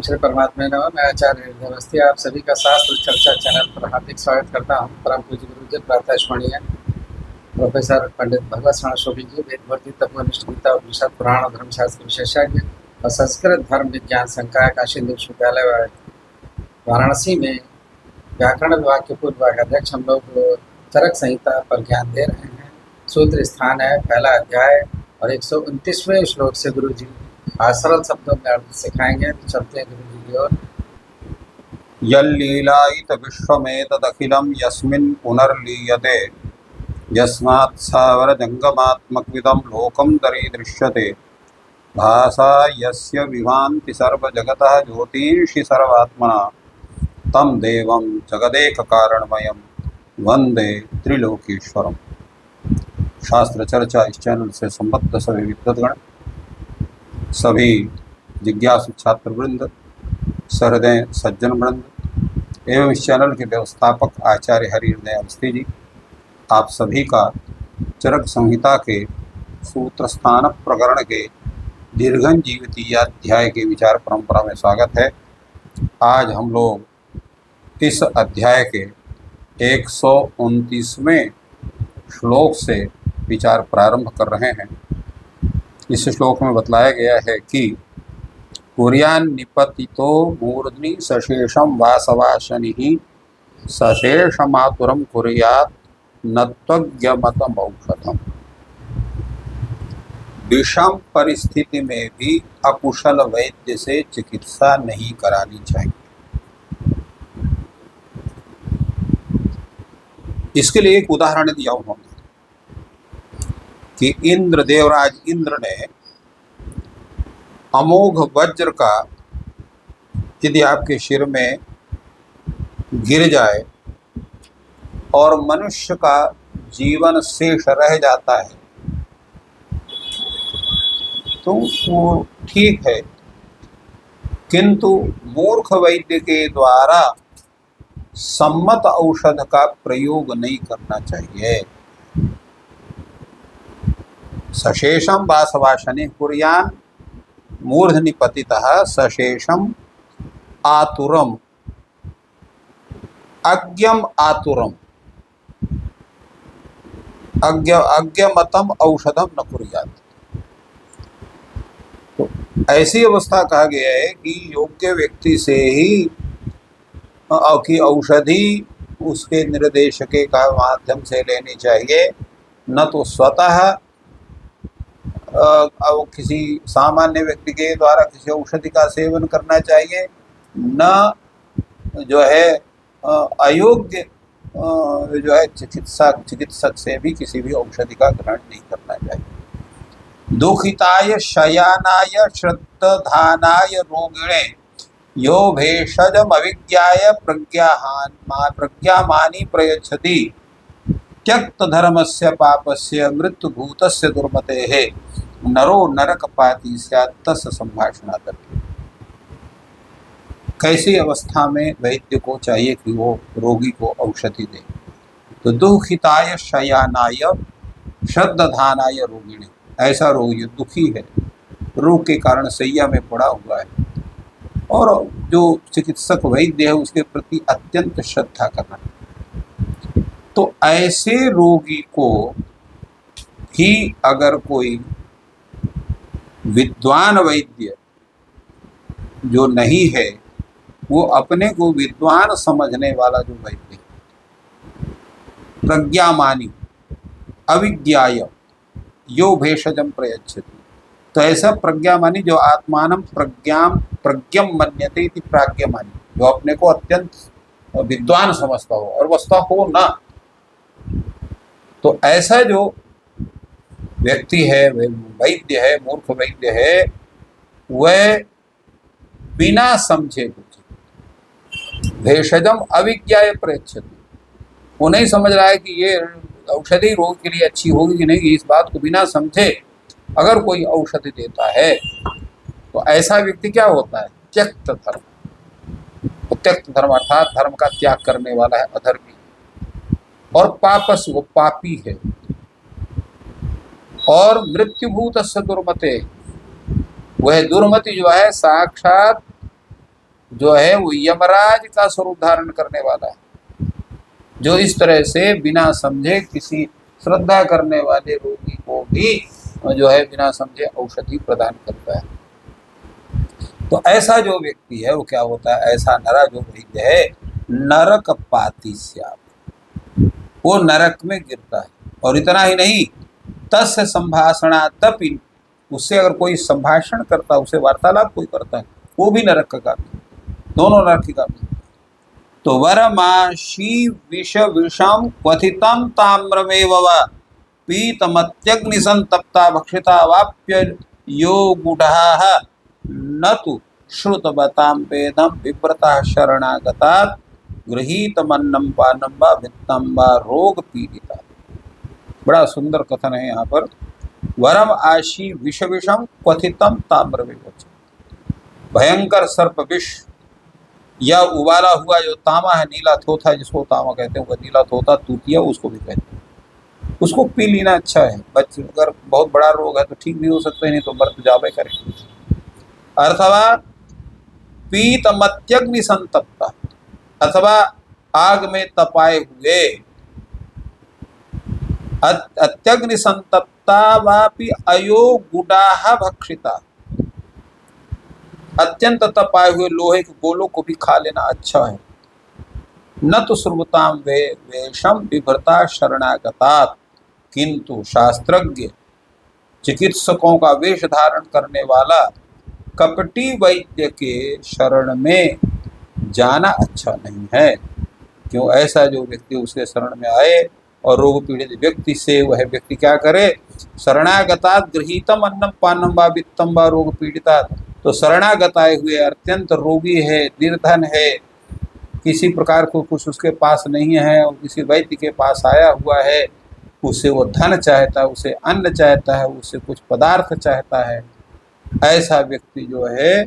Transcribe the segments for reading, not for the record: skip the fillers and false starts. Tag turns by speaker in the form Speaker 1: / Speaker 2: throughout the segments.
Speaker 1: श्री परमात्मा नमः। मैं आचार्य हृदय अवस्थी आप सभी का शास्त्र चर्चा चैनल पर हार्दिक स्वागत करता हूँ। परम पूज्य गुरुजी प्रातः स्मरणीय प्रोफेसर पंडित भगवत शरण शोभी जी, वेदवर्ती तत्वनिष्ठ गीता उपनिषद पुराण और धर्मशास्त्र विशेषज्ञ और संस्कृत धर्म विज्ञान संकाय काशी विश्वविद्यालय वाराणसी में व्याकरण विभाग के पूर्व विभागाध्यक्ष हम लोग चरक संहिता पर ज्ञान दे रहे हैं। सूत्र स्थान है पहला अध्याय और 129वें श्लोक से गुरु जी आज सरल शब्दों में अर्थ सिखाएंगे। तो चलते हैं गुरु जी की ओर।
Speaker 2: यल्लीलायित विश्वमेतदखिलं यस्मिन् पुनर्लीयते यस्मात् स्थावरजङ्गमात्मकमिदं लोकं दरीदृश्यते भासा यस्य विभान्ति सर्वजगतः ज्योतिषि सर्वात्मना तं देवं जगदेककारणमयं वन्दे त्रिलोकीश्वरम्। शास्त्र चर्चा इस चैनल से संबद्ध सभी विद्वद्गण, सभी जिज्ञासु छात्रवृंद, सहृदय सज्जन वृंद एवं इस चैनल के व्यवस्थापक आचार्य हरि हृदय अवस्थी जी, आप सभी का चरक संहिता के सूत्र स्थान प्रकरण के दीर्घन जीवितीय अध्याय के विचार परंपरा में स्वागत है। आज हम लोग इस अध्याय के 129वें श्लोक से विचार प्रारंभ कर रहे हैं। इस श्लोक में बतलाया गया है कि कुर्यान्निपतितो मूर्ध्नि सशेषम वासवाशनिः सशेषमातुरम कुर्यात् नत्वज्ञमतम औषधम। विषम परिस्थिति में भी अकुशल वैद्य से चिकित्सा नहीं करानी चाहिए। इसके लिए एक उदाहरण दिया उन्होंने कि इंद्र, देवराज इंद्र ने अमोघ वज्र का यदि आपके सिर में गिर जाए और मनुष्य का जीवन शेष रह जाता है तो वो ठीक है, किंतु मूर्ख वैद्य के द्वारा सम्मत औषध का प्रयोग नहीं करना चाहिए। सशेषम वासवाशने कुर्यान् मूर्धनि पतितः सशेषम आतुरम अज्ञम आतुरम अज्ञमतम औषधम न कुर्यात्। तो ऐसी अवस्था कहा गया है कि योग्य व्यक्ति से ही की औषधि उसके निर्देशके का माध्यम से लेनी चाहिए, न तो स्वतः किसी सामान्य व्यक्ति के द्वारा किसी औषधि का सेवन करना चाहिए, न जो है अयोग्य जो है चिकित्सक से भी किसी भी औषधि का ग्रहण नहीं करना चाहिए। दुखिताय शयानाय श्रद्धानाय रोगिणे यो भेषजम अविज्ञाय प्रज्ञामानी प्रयच्छति त्यक्त धर्मस्य पापस्य मृत्युभूतस्य दुर्मतेः नरो नरकपाती स्यात् तस्य संभाषणात्। कैसी अवस्था में वैद्य को चाहिए कि वो रोगी को औषधि दे? तो दुखिताय शयानाय श्रद्धानाय रोगिणे, ऐसा रोगी दुखी है, रोग के कारण शैया में पड़ा हुआ है और जो चिकित्सक वैद्य है उसके प्रति अत्यंत श्रद्धा करना, तो ऐसे रोगी को ही अगर कोई विद्वान वैद्य जो नहीं है, वो अपने को विद्वान समझने वाला जो वैद्य प्रज्ञामानी अविज्ञाय यो भेषजम प्रयच्छति, तो ऐसा प्रज्ञामानी जो आत्मानं प्रज्ञम मन्यते इति प्राज्ञमानी, जो अपने को अत्यंत विद्वान समझता हो और वस्तुतः हो ना, तो ऐसा जो व्यक्ति है, वैद्य है, मूर्ख वैद्य है, वह बिना समझे कुछ भेषजम अविज्ञाय प्रयच्छति, वो नहीं समझ रहा है कि ये औषधि रोग के लिए अच्छी होगी कि नहीं, इस बात को बिना समझे अगर कोई औषधि देता है तो ऐसा व्यक्ति क्या होता है? त्यक्त धर्म। तो त्यक्त धर्म अर्थात धर्म का त्याग करने वाला है, अधर्मी, और पापस, वो पापी है, और मृत्युभूतस्य दुर्मते, वह दुर्मति जो है साक्षात जो है वो यमराज का स्वरूप धारण करने वाला है, जो इस तरह से बिना समझे किसी श्रद्धा करने वाले रोगी को भी जो है बिना समझे औषधि प्रदान करता है। तो ऐसा जो व्यक्ति है वो क्या होता है, ऐसा नरा जो वैद्य है नरक पाती स्यात्, वो नरक में गिरता है। और इतना ही नहीं, तस्य संभाषणादपि, उससे अगर कोई संभाषण करता है, उसे वार्तालाप कोई करता है, वो भी नरक का काम है, दोनों नरक की काम है। तो वरमाशी विष विषम क्वथितम ताम्रमेव वा पीतमत्यग्निसंतप्ता भक्षिता वाप्य यो गुढ़ाः न तु श्रुतवतां वेदं विव्रतः शरणागतात् गृहीतमन्नं पानं वा वित्तं वा रोग पीड़िता। बड़ा सुंदर कथन है यहाँ पर। वरम आशी विष विषम क्वथितम ताम्रमेव, भयंकर सर्प विष या उबाला हुआ जो तामा है, नीला थोथा जिसको तामा कहते हैं, वह नीला थोथा तूतिया उसको भी कहते हैं, उसको पी लेना अच्छा है। बच्चे अगर बहुत बड़ा रोग है तो ठीक भी हो सकते हैं, नहीं तो मर्द जावे करेंगे। अथवा पीतमत्यग्नि संतप्ता, अथवा आग में तपाए हुए, अत्यग्नि संतप्ता वापि अयो गुडाः भक्षिता, अत्यंत तपाए हुए लोहे के गोलों को भी खा लेना अच्छा है। न तो श्रुताम वे वेशम विभ्रता शरणागतात्, किंतु शास्त्रज्ञ चिकित्सकों का वेश धारण करने वाला कपटी वैद्य के शरण में जाना अच्छा नहीं है। क्यों? ऐसा जो व्यक्ति उसके शरण में आए और रोग पीड़ित व्यक्ति से वह व्यक्ति क्या करे, शरणागतात् गृहीतम अन्नम पानम वा वित्तम वा रोग पीड़िता, तो शरणागत आए हुए अत्यंत रोगी है, निर्धन है, किसी प्रकार को कुछ उसके पास नहीं है और किसी वैद्य के पास आया हुआ है, उससे वो धन चाहता है, उसे अन्न चाहता है, उससे कुछ पदार्थ चाहता है, ऐसा व्यक्ति जो है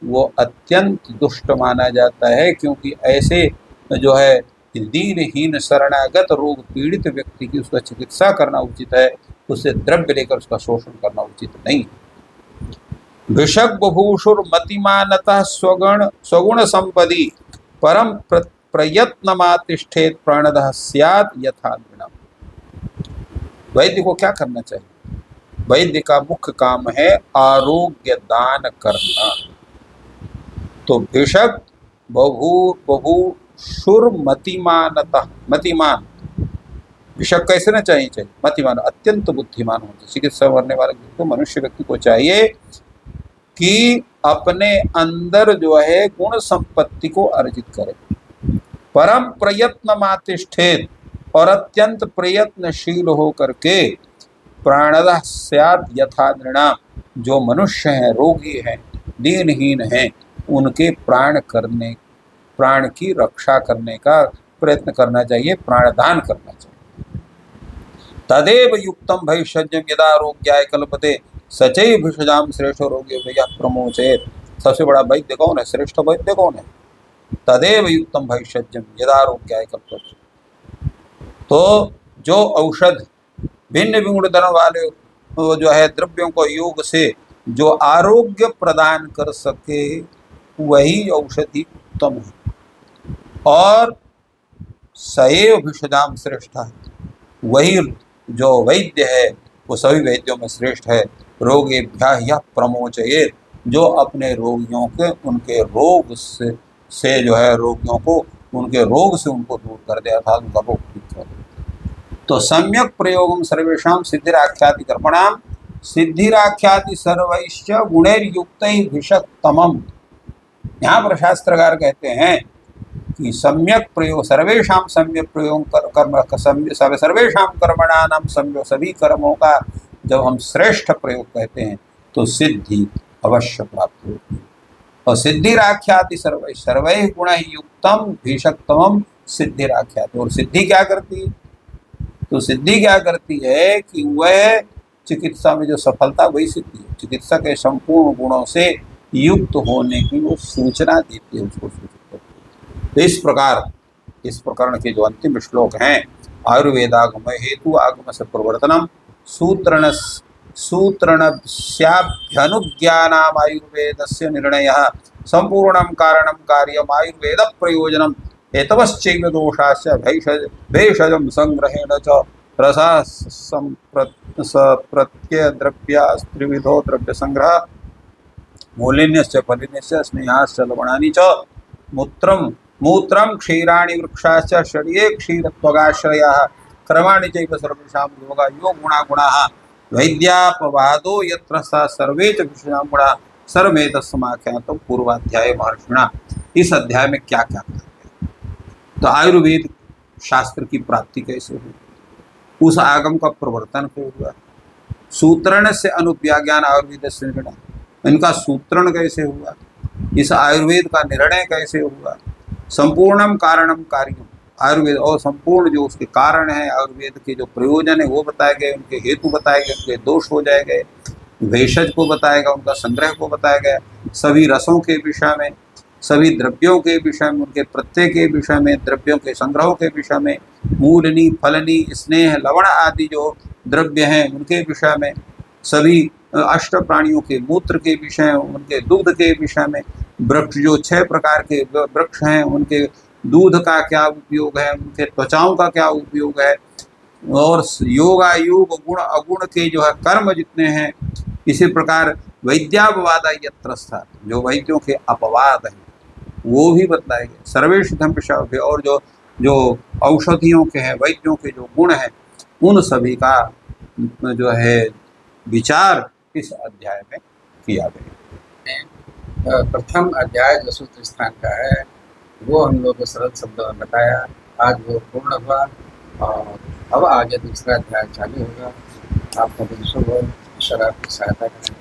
Speaker 2: वो अत्यंत दुष्ट माना जाता है। क्योंकि ऐसे जो है दीनहीन शरणागत रोग पीड़ित व्यक्ति की उसका चिकित्सा करना उचित है, उससे द्रव्य लेकर उसका शोषण करना उचित नहीं। भिषग बभूषुर मतिमानतः स्वगुण संपदि परम प्रयत्नमातिष्ठेत प्रणदः स्यात् यथा नृणाम्। वैद्य को क्या करना चाहिए? वैद्य का मुख्य काम है आरोग्य दान करना। तो भिषग बभूषुर मतिमानतः, मतिमान, भिषग कैसे ना चाहिए? मतिमान, अत्यंत बुद्धिमान हो। चिकित्सा करने वाले तो मनुष्य व्यक्ति को चाहिए कि अपने अंदर जो है गुण संपत्ति को अर्जित करे, परम प्रयत्न मातिष्ठेत, और अत्यंत प्रयत्नशील हो करके प्राणदः स्यात् यथा नृणाम्, जो मनुष्य हैं, रोगी हैं, दीनहीन हैं, उनके प्राण की रक्षा करने का प्रयत्न करना चाहिए, प्राणदान करना चाहिए। तदेव युक्तम भैषज्यम यदा रोग्याय कल्पते सचैव भिषजाम श्रेष्ठ रोगी भैया प्रमोचेत। सबसे बड़ा वैद्य कौन है? श्रेष्ठ वैद्य कौन है? तदेव युक्तम भैषज्यम यदा रोग्याय कल्पते। तो जो औषध भिन्न भिन्न गुण वाले जो है द्रव्यों को योग से जो आरोग्य प्रदान कर सके वही औषधि उत्तम है। और सएव भिषजाम श्रेष्ठ, वही जो वैद्य है वो सभी वैद्यों में श्रेष्ठ है। रोगेभ्यः यः प्रमोचयेत्, जो अपने रोगियों के उनके रोग से जो है रोगियों को उनके रोग से उनको दूर कर दे, अर्थात उनका रोग ठीक कर दे। तो सम्यक प्रयोगम सर्वेषां सिद्धिराख्याति कर्मणाम सिद्धिराख्याति सर्वैश्च गुणैर्युक्तैः भिषक्तमम्। यहाँ पर शास्त्रकार कहते हैं कि सम्यक प्रयोग सर्वेषां सम्यक प्रयोग सर्वेषां कर्मणानां सम्यक, सभी कर्मों का जब हम श्रेष्ठ प्रयोग कहते हैं तो सिद्धि अवश्य प्राप्त होती है। और सिद्धिराख्याति सर्वैः गुणैः युक्तम भिषक्तमम् सिद्धिराख्याति। और सिद्धि क्या करती है? तो सिद्धि क्या करती है कि वह चिकित्सा में जो सफलता वही सिद्धि है। चिकित्सा के संपूर्ण गुणों से युक्त होने की वो सूचना देती है, उसको सूचित करती है। तो इस प्रकार इस प्रकरण के जो अंतिम श्लोक हैं, आयुर्वेदागम हेतु आगम से प्रवर्तनम सूत्रणस्याभ्यनुज्ञानाम आयुर्वेदस्य निर्णयः संपूर्णं कारणं कार्यम् आयुर्वेद प्रयोजनम् एतवश्चैव दोषाश्च भेषजं संग्रहेण च रसाः प्रत्ययद्रव्यास्त्रिविधो द्रव्यसंग्रह मूलिन्यश्च फलिन्यश्च स्नेहाश्च लवणानि च मूत्रं क्षीराणि वृक्षाश्च षड्ये क्षीरत्वगाश्रयाः क्रमाणि चैव सर्वेषां योगगुणाः वैद्यापवादो यत्र सा सर्वे च विषयां गुणाः सर्वमेतस्समाख्यातं पूर्वाध्याय महर्षिणा। इस अध्याय में क्या क्या कहा गया? तो आयुर्वेद शास्त्र की प्राप्ति कैसे हुई, उस आगम का प्रवर्तन क्यों हुआ, सूत्रण से अनुव्याज्ञान आयुर्वेद से निर्णय, इनका सूत्रण कैसे हुआ, इस आयुर्वेद का निर्णय कैसे हुआ, संपूर्णम कारणम कार्यम आयुर्वेद और संपूर्ण जो उसके कारण है आयुर्वेद के जो प्रयोजन है वो बताए गए, उनके हेतु बताए गए, उनके दोष हो जाए गए, भेषज को बताएगा, उनका संग्रह को बताया गया, सभी रसों के विषय में, सभी द्रव्यों के विषय में, उनके प्रत्यय के विषय में, द्रव्यों के संग्रहों के विषय में, मूलनी फलनी स्नेह लवण आदि जो द्रव्य हैं उनके विषय में, सभी अष्ट प्राणियों के मूत्र के विषय, उनके दूध के विषय में, वृक्ष जो 6 प्रकार के वृक्ष हैं उनके दूध का क्या उपयोग है, उनके त्वचाओं का क्या उपयोग है, और योगायोग गुण अगुण के जो है कर्म जितने हैं, इसी प्रकार वैद्यापवाद यत्रस्था जो वैद्यों के अपवाद हैं वो भी बताएंगे, सर्वेश धर्म विषय और जो औषधियों के हैं वैद्यों के जो गुण हैं उन सभी का जो है विचार इस अध्याय में किया गया।
Speaker 1: प्रथम अध्याय जो सूत्र स्थान का है वो हम लोग को सरल शब्दों में बताया, आज वो पूर्ण हुआ और अब आगे दूसरा अध्याय चालू होगा। आपका दिन शुभ हो, ईश्वर आपकी सहायता करें।